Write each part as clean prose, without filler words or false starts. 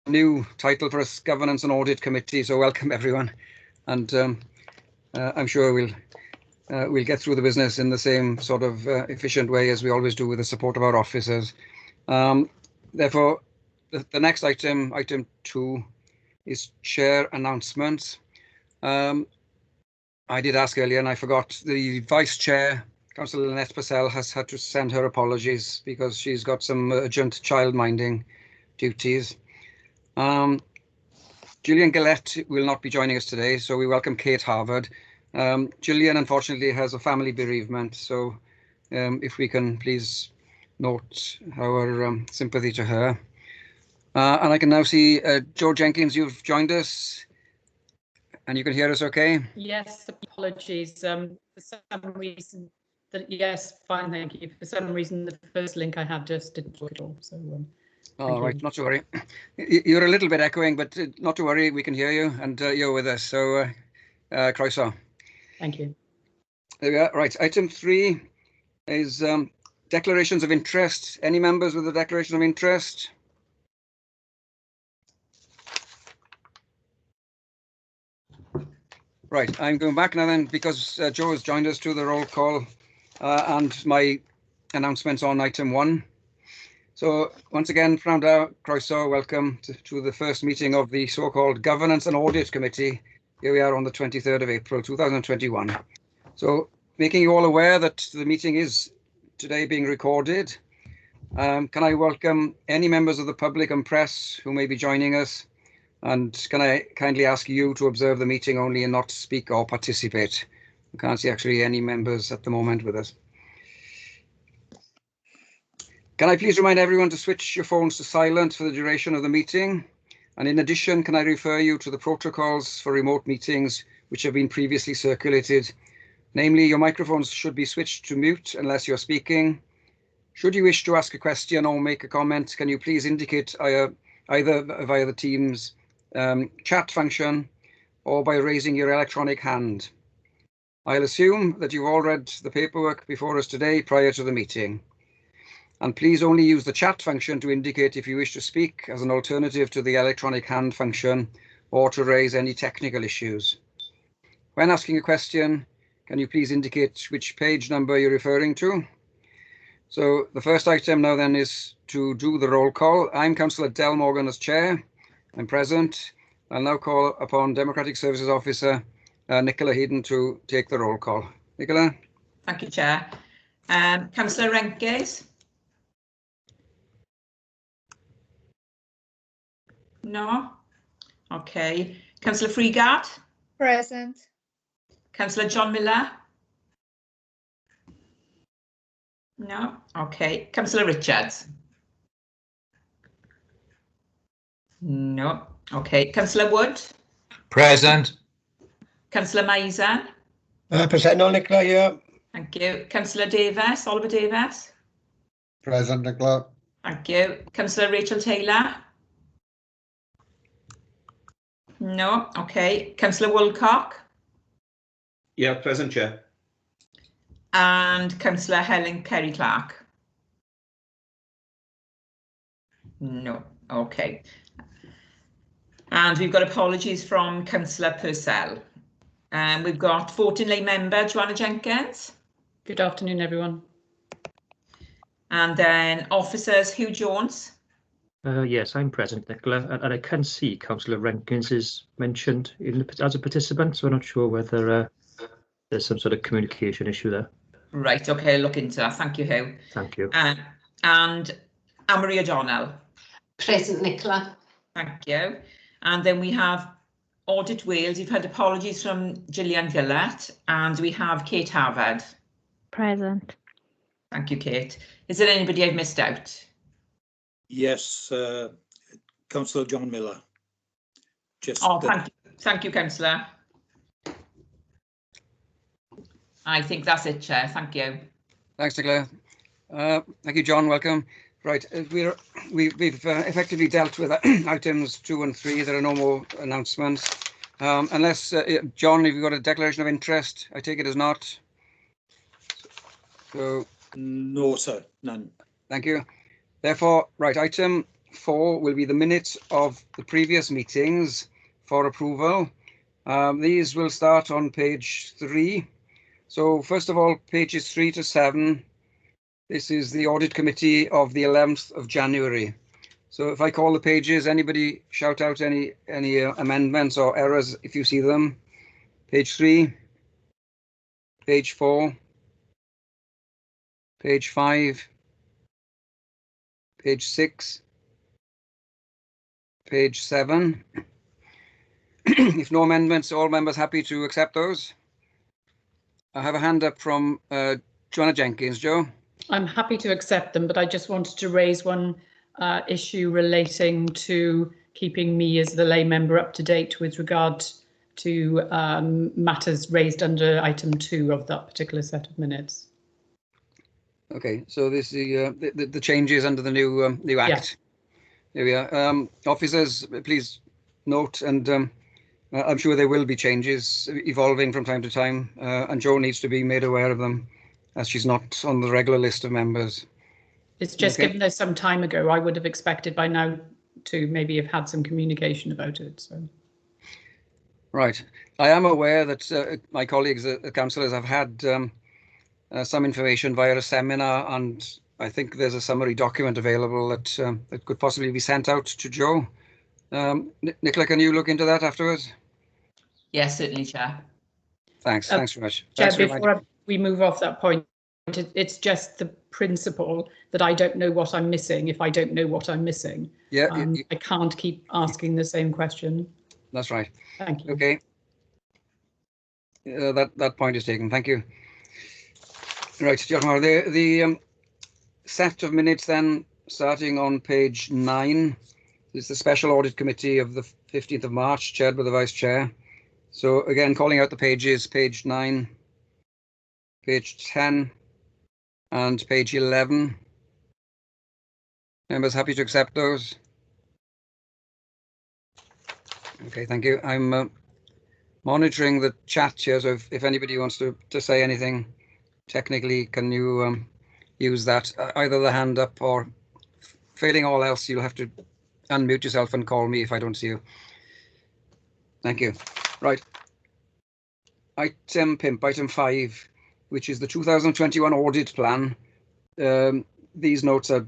new title for us, Governance and Audit Committee. So welcome everyone, and I'm sure we'll get through the business in the same sort of efficient way as we always do, with the support of our officers. Therefore, the next item, item 2, is chair announcements. I did ask earlier and I forgot. The vice chair, Councillor Neath, has had to send her apologies because she's got some urgent child-minding duties. Gillian Gillette will not be joining us today, so we welcome Kate Harvard. Gillian, unfortunately, has a family bereavement, so if we can please note our sympathy to her. And I can now see Jo Jenkins, you've joined us, and you can hear us okay? Yes, apologies. For some reason, yes, fine, thank you. For some reason, the first link I had just didn't work at all. So, all right, not to worry. You're a little bit echoing, but not to worry, we can hear you, and you're with us. So, croeso. Thank you. There we are. Right, item 3 is declarations of interest. Any members with a declaration of interest? Right, I'm going back now then, because Jo has joined us to the roll call and my announcements on item 1. So once again, Founder Croeso, welcome to the first meeting of the so-called Governance and Audit Committee. Here we are on the 23rd of April 2021. So making you all aware that the meeting is today being recorded. Can I welcome any members of the public and press who may be joining us? And can I kindly ask you to observe the meeting only and not speak or participate? I can't see actually any members at the moment with us. Can I please remind everyone to switch your phones to silent for the duration of the meeting? And in addition, can I refer you to the protocols for remote meetings which have been previously circulated? Namely, your microphones should be switched to mute unless you're speaking. Should you wish to ask a question or make a comment, can you please indicate either via the Teams chat function or by raising your electronic hand. I'll assume that you've all read the paperwork before us today prior to the meeting. And please only use the chat function to indicate if you wish to speak as an alternative to the electronic hand function or to raise any technical issues. When asking a question, can you please indicate which page number you're referring to? So the first item now then is to do the roll call. I'm Councillor Del Morgan as chair. I'm present. I'll now call upon Democratic Services Officer Nicola Heaton to take the roll call. Nicola? Thank you, Chair. Councillor Renkes? No? Okay. Councillor Freegard? Present. Councillor John Miller? No? Okay. Councillor Richards? No. Okay. Councillor Wood? Present. Councillor Maison? Present, Nicola, here. Thank you. Councillor Davis, Oliver Davis? Present, Nicola. Thank you. Councillor Rachel Taylor? No. Okay. Councillor Woolcock? Yeah, present, Chair. And Councillor Helen Perry-Clark? No. Okay. And we've got apologies from Councillor Purcell. We've got voting lay member Joanna Jenkins. Good afternoon, everyone. And then officers Hugh Jones. Yes, I'm present, Nicola, and I can see Councillor Rankins is mentioned as a participant, so I'm not sure whether there's some sort of communication issue there. Right, okay, I'll look into that. Thank you, Hugh. Thank you. And Anne-Marie O'Donnell. Present, Nicola. Thank you. And then we have Audit Wales. You've had apologies from Gillian Gillette, and we have Kate Harvard. Present. Thank you, Kate. Is there anybody I've missed out? Yes, Councillor John Miller. Just thank you, Councillor. I think that's it, Chair. Thank you. Thanks, Nicola. Thank you, John. Welcome. Right, we've effectively dealt with items 2 and 3. There are no more announcements. Unless, John, if you've got a declaration of interest, I take it as not. So, no, sir, none. Thank you. Therefore, right, item 4 will be the minutes of the previous meetings for approval. These will start on page 3. So first of all, pages 3 to 7. This is the audit committee of the 11th of January. So if I call the pages, anybody shout out any amendments or errors if you see them. Page 3, page 4, page 5, page 6, page 7. If no amendments, all members happy to accept those? I have a hand up from Joanna Jenkins. Joe? I'm happy to accept them, but I just wanted to raise one issue relating to keeping me as the lay member up to date with regard to matters raised under item 2 of that particular set of minutes. Okay, so this is the changes under the new act. Here we are. Officers, please note, and I'm sure there will be changes evolving from time to time, and Jo needs to be made aware of them, as she's not on the regular list of members. It's just given there's some time ago, I would have expected by now to maybe have had some communication about it. So. Right. I am aware that my colleagues, the councillors, have had some information via a seminar, and I think there's a summary document available that that could possibly be sent out to Jo. Nicola, can you look into that afterwards? Yes, certainly, Chair. Thanks. Thanks very much. Chair, before we move off that point, it's just the principle that I don't know what I'm missing if I don't know what I'm missing. Yeah, I can't keep asking the same question. That's right. Thank you. Okay. That point is taken. Thank you. Right, the set of minutes then, starting on page 9, is the Special Audit Committee of the 15th of March, chaired by the Vice Chair. So again, calling out the pages, page 9, page 10, and page 11. Members happy to accept those? Okay, thank you. I'm monitoring the chat here, so if anybody wants to say anything technically, can you use that, either the hand up or failing all else, you'll have to unmute yourself and call me if I don't see you. Thank you. Right. Item 5, which is the 2021 audit plan. These notes are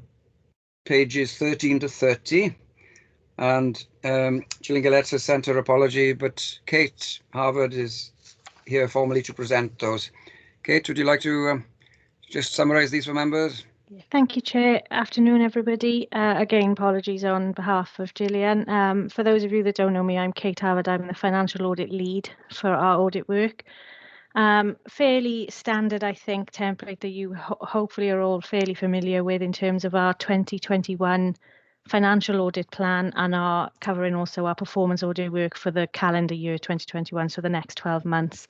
pages 13 to 30. And Gillian Gillette has sent her apology, but Kate Harvard is here formally to present those. Kate, would you like to just summarise these for members? Thank you, Chair. Afternoon, everybody. Again, apologies on behalf of Gillian. For those of you that don't know me, I'm Kate Harvard. I'm the financial audit lead for our audit work. Fairly standard, I think, template that you hopefully are all fairly familiar with in terms of our 2021 financial audit plan, and are covering also our performance audit work for the calendar year 2021, so the next 12 months.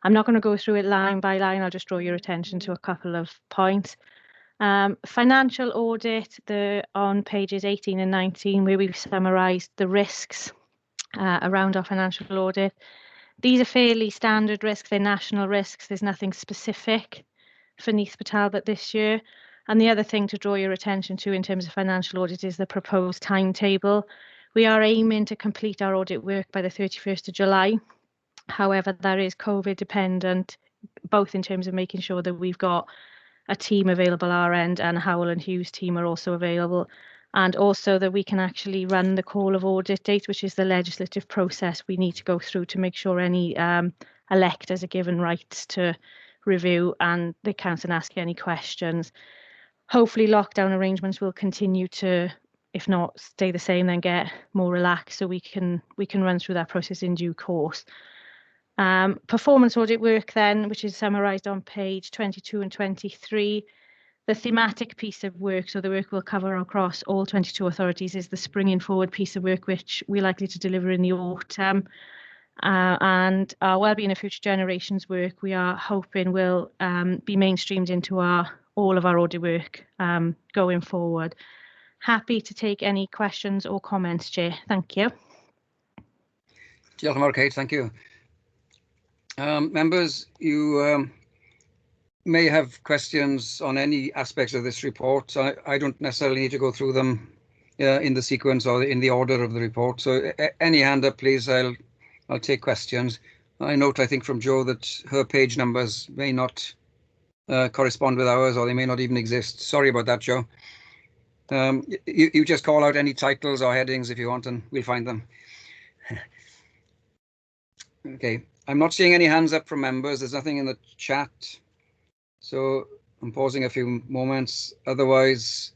I'm not going to go through it line by line. I'll just draw your attention to a couple of points. Financial audit, on pages 18 and 19, where we've summarised the risks around our financial audit. These are fairly standard risks. They're national risks. There's nothing specific for Neath Talbot this year. And the other thing to draw your attention to in terms of financial audit is the proposed timetable. We are aiming to complete our audit work by the 31st of July. However, that is COVID dependent, both in terms of making sure that we've got a team available our end, and Howell and Hughes' team are also available, and also that we can actually run the call of audit date, which is the legislative process we need to go through to make sure any electors are given rights to review and they can't ask any questions. Hopefully lockdown arrangements will continue to, if not stay the same, then get more relaxed, so we can run through that process in due course. Performance audit work then, which is summarised on page 22 and 23. The thematic piece of work, so the work we'll cover across all 22 authorities, is the springing forward piece of work, which we're likely to deliver in the autumn. And our wellbeing of future generations work, we are hoping will be mainstreamed into all of our audit work going forward. Happy to take any questions or comments, Chair. Thank you. Kate, thank you. Members, you may have questions on any aspects of this report. I don't necessarily need to go through them in the sequence or in the order of the report. So any hand up, please. I'll take questions. I note, I think, from Jo that her page numbers may not correspond with ours, or they may not even exist. Sorry about that, Jo. You just call out any titles or headings if you want, and we'll find them. Okay, I'm not seeing any hands up from members. There's nothing in the chat, so I'm pausing a few moments. Otherwise,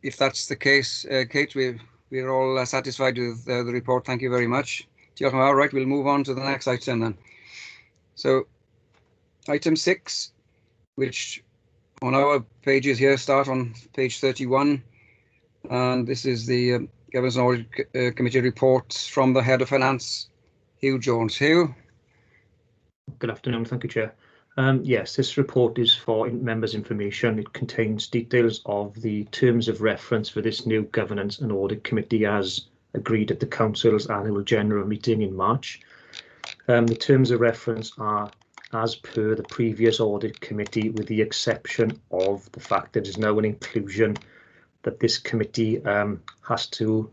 if that's the case, Kate, we're all satisfied with the report. Thank you very much. All right, we'll move on to the next item then. So, item 6, which on our pages here start on page 31, and this is the Governance and Audit Committee reports from the Head of Finance, Hugh Jones. Hugh. Good afternoon, thank you, Chair. Yes, this report is for members' information. It contains details of the terms of reference for this new Governance and Audit Committee as agreed at the Council's annual general meeting in March. The terms of reference are as per the previous Audit Committee, with the exception of the fact that there's now an inclusion that this committee has to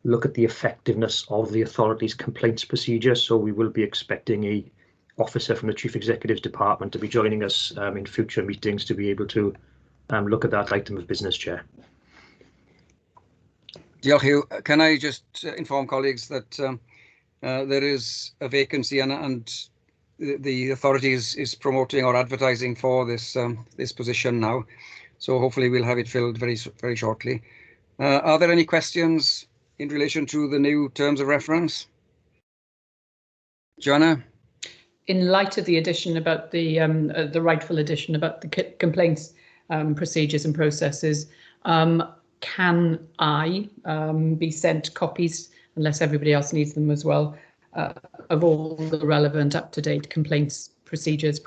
look at the effectiveness of the authority's complaints procedure. So we will be expecting a officer from the Chief Executive's Department to be joining us in future meetings to be able to look at that item of business, Chair. Diolch, Hugh. Can I just inform colleagues that there is a vacancy and the authority is promoting or advertising for this this position now. So hopefully we'll have it filled very shortly. Are there any questions in relation to the new terms of reference? Joanna? In light of the addition about the rightful addition about the complaints procedures and processes, can I be sent copies, unless everybody else needs them as well, of all the relevant up-to-date complaints procedures,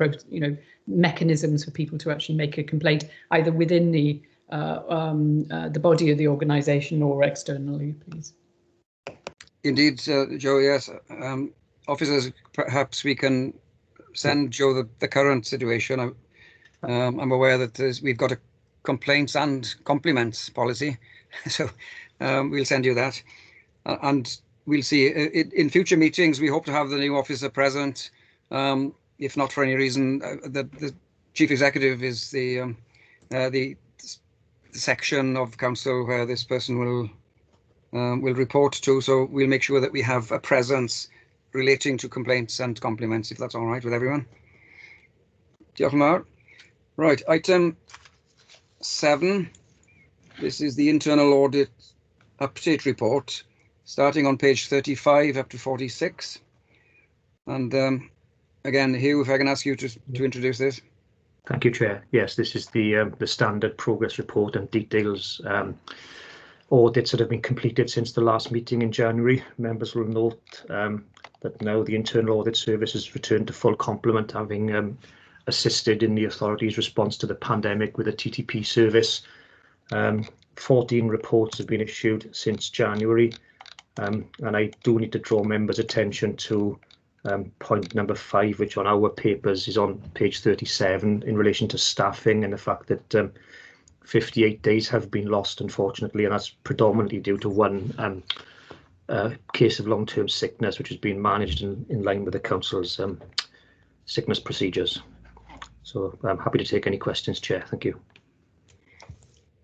mechanisms for people to actually make a complaint, either within the body of the organisation or externally, please? Indeed, Jo, yes. Officers, perhaps we can send Jo the current situation. I'm aware that we've got a complaints and compliments policy, so we'll send you that. And we'll see. In future meetings, we hope to have the new officer present. If not for any reason, the Chief Executive is the section of Council where this person will report to. So we'll make sure that we have a presence relating to complaints and compliments, if that's all right with everyone. Diolch yn fawr. Right, item 7. This is the internal audit update report, starting on page 35 up to 46. And again, Hugh, if I can ask you to introduce this. Thank you, Chair. Yes, this is the standard progress report and details audits that have been completed since the last meeting in January. Members will note that now the Internal Audit Service has returned to full complement, having assisted in the authority's response to the pandemic with a TTP service. 14 reports have been issued since January, and I do need to draw members' attention to point number 5, which on our papers is on page 37, in relation to staffing and the fact that 58 days have been lost, unfortunately, and that's predominantly due to one case of long-term sickness, which has been managed in line with the Council's sickness procedures. So I'm happy to take any questions, Chair. Thank you.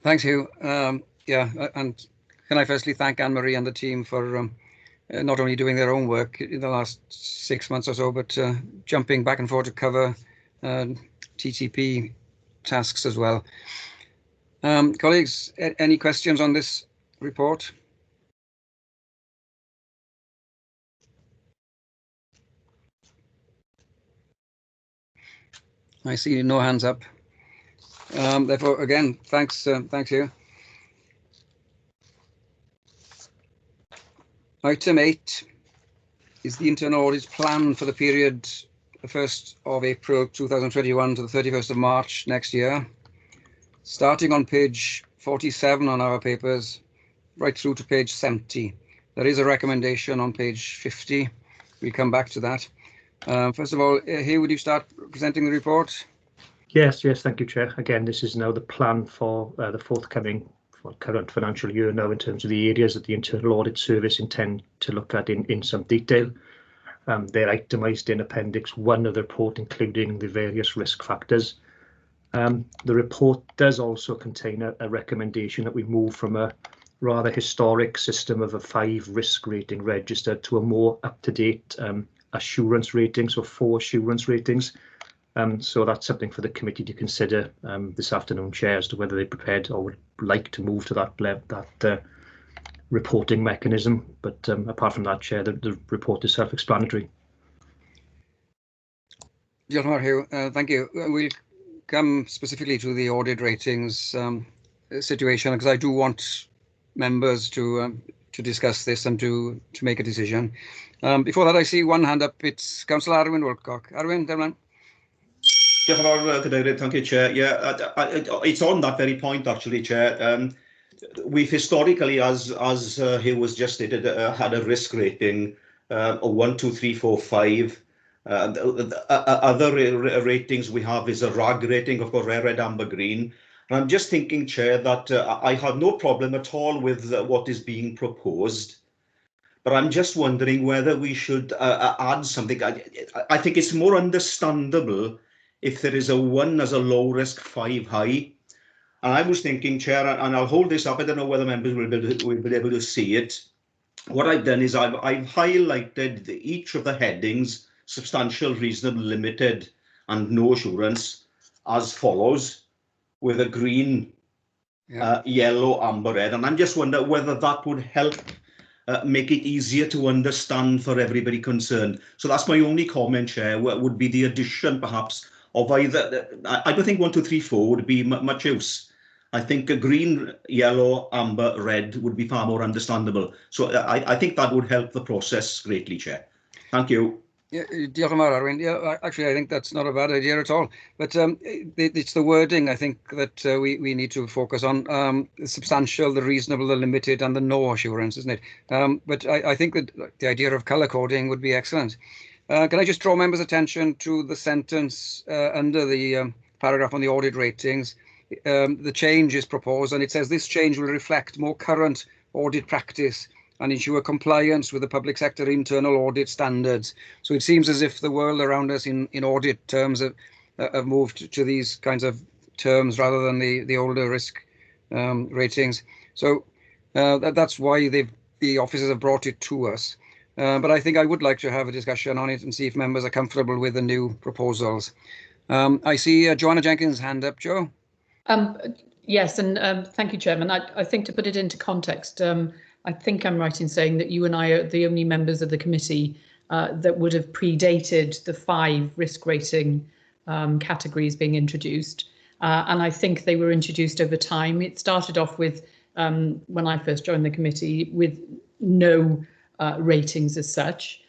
Thanks, Hugh. Yeah, and can I firstly thank Anne-Marie and the team for not only doing their own work in the last 6 months or so, but jumping back and forth to cover TTP tasks as well. Colleagues, any questions on this report? I see no hands up. Therefore, again, thanks Hugh. Item 8 is the internal audit plan for the period the 1st of April 2021 to the 31st of March next year. Starting on page 47 on our papers, right through to page 70. There is a recommendation on page 50. We'll come back to that. First of all, Hugh, would you start presenting the report? Yes, thank you, Chair. Again, this is now the plan for the forthcoming current financial year now in terms of the areas that the Internal Audit Service intend to look at in some detail. They're itemised in Appendix 1 of the report, including the various risk factors. The report does also contain a recommendation that we move from a rather historic system of a 5 risk rating register to a more up-to-date assurance rating, so 4 assurance ratings. So that's something for the committee to consider this afternoon, Chair, as to whether they're prepared or would like to move to that reporting mechanism. But apart from that, Chair, the report is self-explanatory. Thank you. We'll come specifically to the audit ratings situation, because I do want members to discuss this and to make a decision. Before that, I see one hand up. It's Councillor Arwyn Wilcock. Arwyn, there, man. Thank you, Chair. Yeah, it's on that very point, actually, Chair. We've historically, as he was just stated, had a risk rating of 1, 2, 3, 4, 5. Other ratings we have is a RAG rating, of course, red, amber, green. And I'm just thinking, Chair, that I have no problem at all with what is being proposed. But I'm just wondering whether we should add something. I think it's more understandable if there is a 1 as a low risk, 5 high. And I was thinking, Chair, and I'll hold this up, I don't know whether members will be able to see it. What I've done is I've highlighted each of the headings, substantial, reasonable, limited, and no assurance, as follows, with a green, yellow, amber, red. And I'm just wondering whether that would help make it easier to understand for everybody concerned. So that's my only comment, Chair, would be the addition, perhaps, of either, I don't think 1, 2, 3, 4 would be much use. I think a green, yellow, amber, red would be far more understandable. So I think that would help the process greatly, Chair. Thank you. Yeah, Arwyn. Yeah, actually, I think that's not a bad idea at all. But it's the wording, I think, that we need to focus on. The substantial, the reasonable, the limited, and the no assurance, isn't it? But I think that the idea of colour coding would be excellent. Can I just draw members' attention to the sentence under the paragraph on the audit ratings? The change is proposed, and it says this change will reflect more current audit practice and ensure compliance with the public sector internal audit standards. So it seems as if the world around us in audit terms have moved to these kinds of terms rather than the older risk ratings. So that's why the officers have brought it to us. But I think I would like to have a discussion on it and see if members are comfortable with the new proposals. I see Joanna Jenkins' hand up, Joe. Yes, and thank you, Chairman. I think to put it into context, I think I'm right in saying that you and I are the only members of the committee that would have predated the 5 risk rating categories being introduced. And I think they were introduced over time. It started off with, when I first joined the committee, with no ratings as such.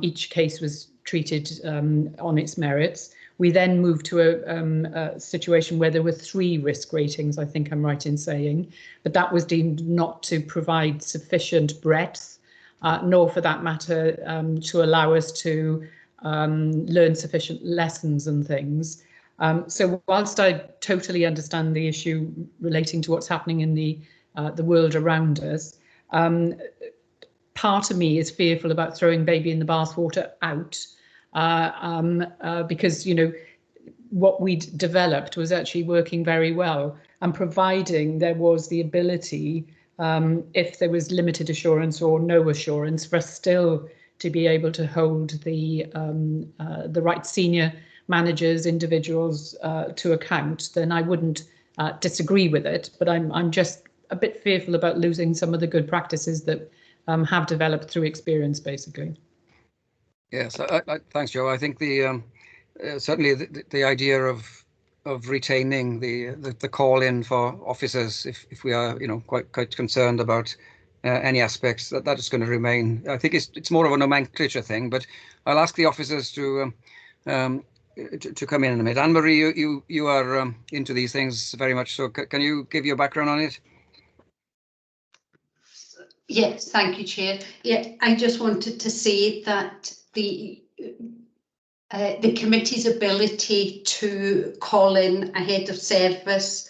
Each case was treated on its merits. We then moved to a situation where there were 3 risk ratings, I think I'm right in saying, but that was deemed not to provide sufficient breadth, nor for that matter to allow us to learn sufficient lessons and things. So whilst I totally understand the issue relating to what's happening in the world around us, part of me is fearful about throwing baby in the bathwater out. Because, you know, what we'd developed was actually working very well, and providing there was the ability, if there was limited assurance or no assurance, for us still to be able to hold the right senior managers, individuals to account, then I wouldn't disagree with it. But I'm just a bit fearful about losing some of the good practices that have developed through experience, basically. Yes, thanks, Joe. I think certainly the idea of retaining the call in for officers, if we are quite concerned about any aspects, that is going to remain. I think it's more of a nomenclature thing, but I'll ask the officers to come in a minute. Anne-Marie, you are into these things very much, so can you give your background on it? Yes, thank you, Chair. Yeah, I just wanted to say that the committee's ability to call in a head of service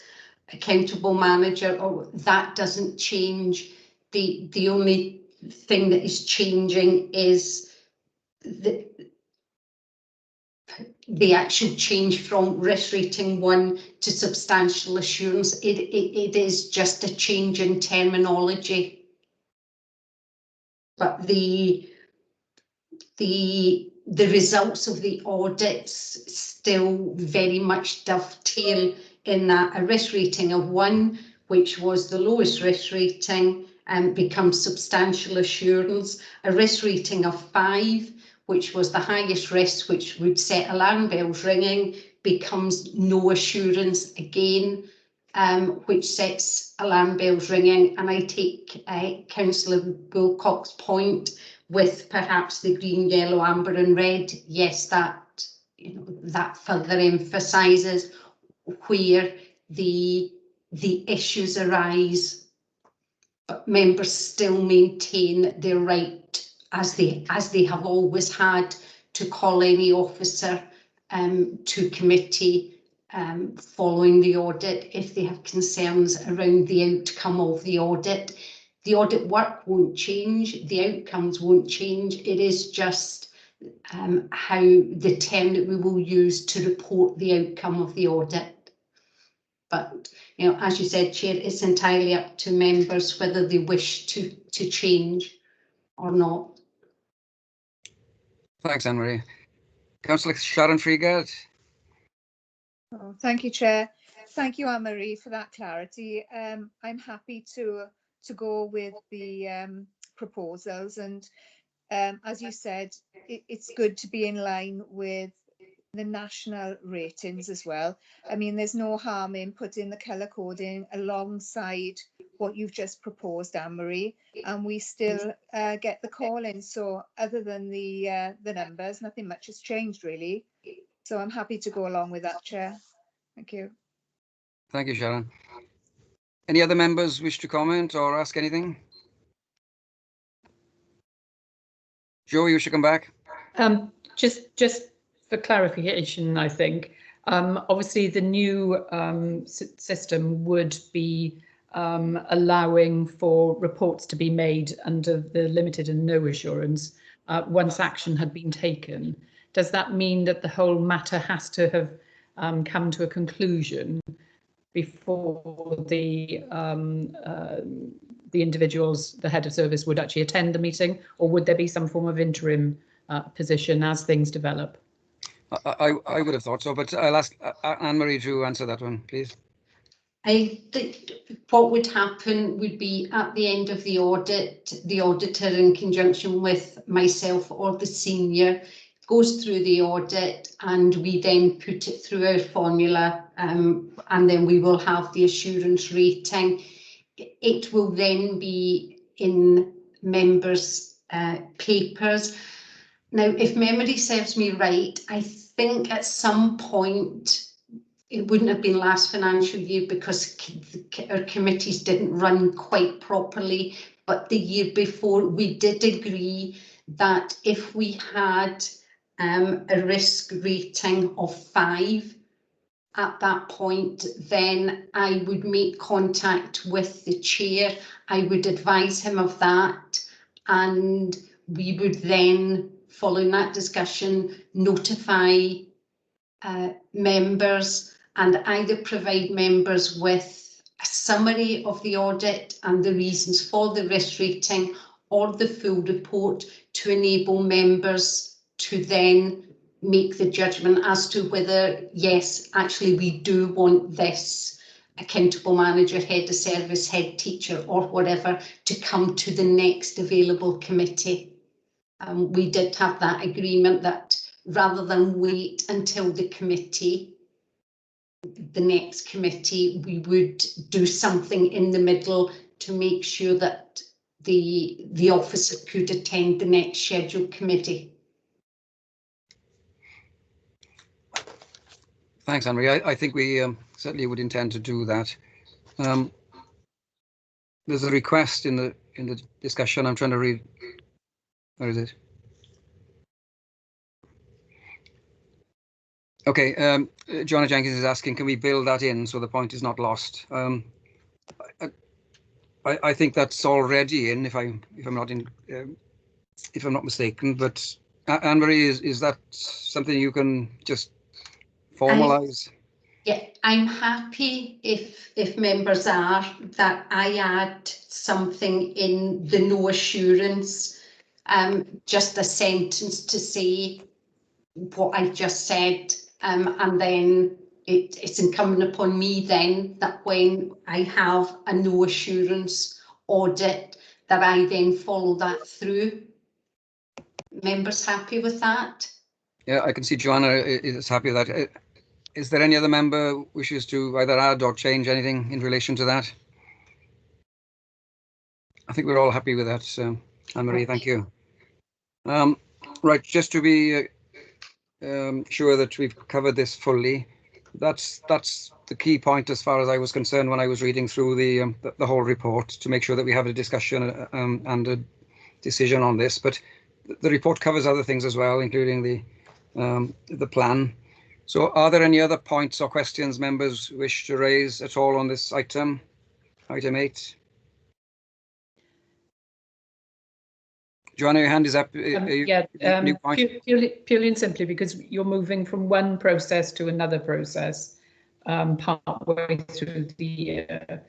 accountable manager, or that doesn't change. The only thing that is changing is the actual change from risk rating 1 to substantial assurance. It is just a change in terminology, but the results of the audits still very much dovetail in that a risk rating of 1, which was the lowest risk rating, becomes substantial assurance. A risk rating of 5, which was the highest risk, which would set alarm bells ringing, becomes no assurance again, which sets alarm bells ringing. And I take Councillor Wilcox's point with perhaps the green, yellow, amber and red. Yes, that, you know, that further emphasises where the issues arise, but members still maintain their right, as they have always had, to call any officer to committee following the audit if they have concerns around the outcome of the audit. The audit work won't change, the outcomes won't change. It is just how the term that we will use to report the outcome of the audit. But, you know, as you said, Chair, it's entirely up to members whether they wish to change or not. Thanks, Anne-Marie. Councillor Sharon Freegard. Oh, thank you, Chair. Thank you, Anne-Marie, for that clarity. I'm happy to go with the proposals, and as you said, it's good to be in line with the national ratings as well. I mean, there's no harm in putting the colour coding alongside what you've just proposed, Anne-Marie, and we still get the call in. So other than the numbers, nothing much has changed really. So I'm happy to go along with that, Chair. Thank you. Thank you, Sharon. Any other members wish to comment or ask anything? Joe, you should come back. Just for clarification, I think, obviously the new system would be allowing for reports to be made under the limited and no assurance once action had been taken. Does that mean that the whole matter has to have come to a conclusion before the individuals, the head of service, would actually attend the meeting, or would there be some form of interim position as things develop? I would have thought so, but I'll ask Anne-Marie to answer that one, please. I think what would happen would be at the end of the audit, the auditor, in conjunction with myself or the senior, goes through the audit, and we then put it through our formula, and then we will have the assurance rating. It will then be in members' papers. Now, if memory serves me right, I think at some point, it wouldn't have been last financial year because our committees didn't run quite properly, but the year before we did agree that if we had a risk rating of 5 at that point, then I would make contact with the chair. I would advise him of that, and we would then, following that discussion, notify members and either provide members with a summary of the audit and the reasons for the risk rating, or the full report, to enable members to then make the judgment as to whether, yes, actually we do want this accountable manager, head of service, head teacher or whatever to come to the next available committee. We did have that agreement that rather than wait until the next committee, we would do something in the middle to make sure that the officer could attend the next scheduled committee. Thanks, Anne-Marie. I think we certainly would intend to do that. There's a request in the discussion. I'm trying to read. Where is it? Okay, Joanna Jenkins is asking, can we build that in so the point is not lost? I think that's already in, if I'm not mistaken. But Anne-Marie, is that something you can just formalise? Yeah, I'm happy if members are that I add something in the no assurance, just a sentence to say what I've just said, and then it's incumbent upon me then that when I have a no assurance audit that I then follow that through. Members happy with that? Yeah, I can see Joanna is happy with that. Is there any other member wishes to either add or change anything in relation to that? I think we're all happy with that, Anne-Marie, thank you. Right, just to be sure that we've covered this fully, that's the key point as far as I was concerned when I was reading through the whole report, to make sure that we have a discussion and a decision on this. But the report covers other things as well, including the plan. So are there any other points or questions members wish to raise at all on this item 8? Joanna, your hand is up. Purely and simply because you're moving from one process to another process partway through the year.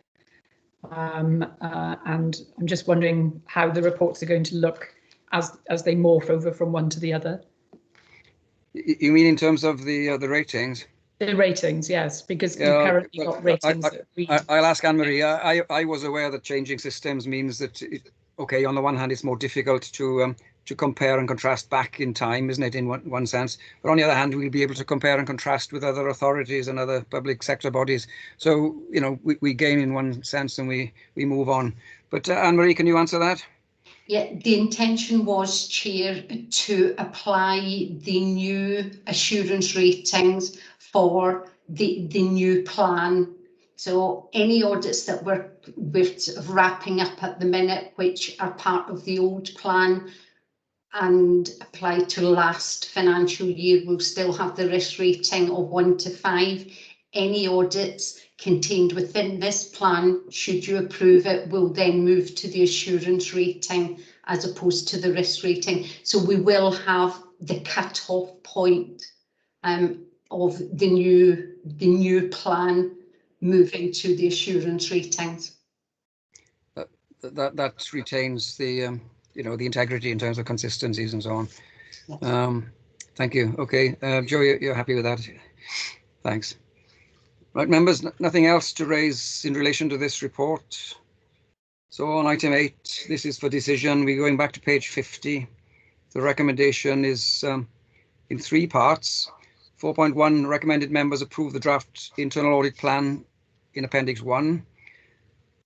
And I'm just wondering how the reports are going to look as they morph over from one to the other. You mean in terms of the ratings? The ratings, yes, because you've currently got ratings. I'll ask Anne-Marie. I was aware that changing systems means that, okay, on the one hand, it's more difficult to compare and contrast back in time, isn't it, in one sense? But on the other hand, we'll be able to compare and contrast with other authorities and other public sector bodies. So, you know, we gain in one sense and we move on. But Anne-Marie, can you answer that? Yeah, the intention was, Chair, to apply the new assurance ratings for the new plan. So any audits that we're wrapping up at the minute, which are part of the old plan and apply to last financial year, will still have the risk rating of 1 to 5. Any audits contained within this plan, should you approve it, will then move to the assurance rating as opposed to the risk rating. So we will have the cut-off point of the new plan moving to the assurance ratings. That retains the the integrity in terms of consistencies and so on. Yes. Thank you. Okay, Joe, you're happy with that? Thanks. Right, members, nothing else to raise in relation to this report. So on item 8, this is for decision. We're going back to page 50. The recommendation is in 3 parts. 4.1, recommended members approve the draft internal audit plan in Appendix 1.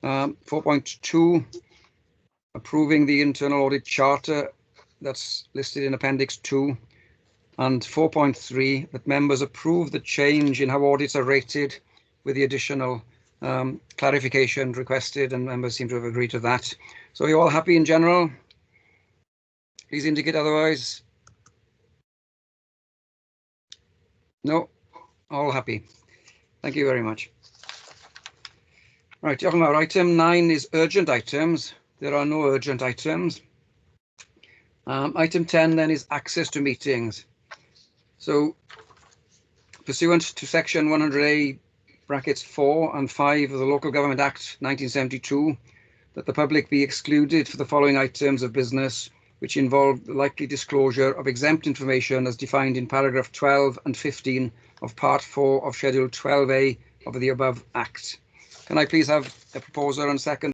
4.2, approving the internal audit charter that's listed in Appendix 2. And 4.3, that members approve the change in how audits are rated with the additional clarification requested, and members seem to have agreed to that. So are you all happy in general? Please indicate otherwise. No, all happy. Thank you very much. Right, talking about item 9 is urgent items. There are no urgent items. Item 10 then is access to meetings. So, pursuant to section 100A brackets 4 and 5 of the Local Government Act 1972, that the public be excluded for the following items of business, which involve the likely disclosure of exempt information as defined in paragraph 12 and 15 of part 4 of schedule 12A of the above act. Can I please have a proposer and second?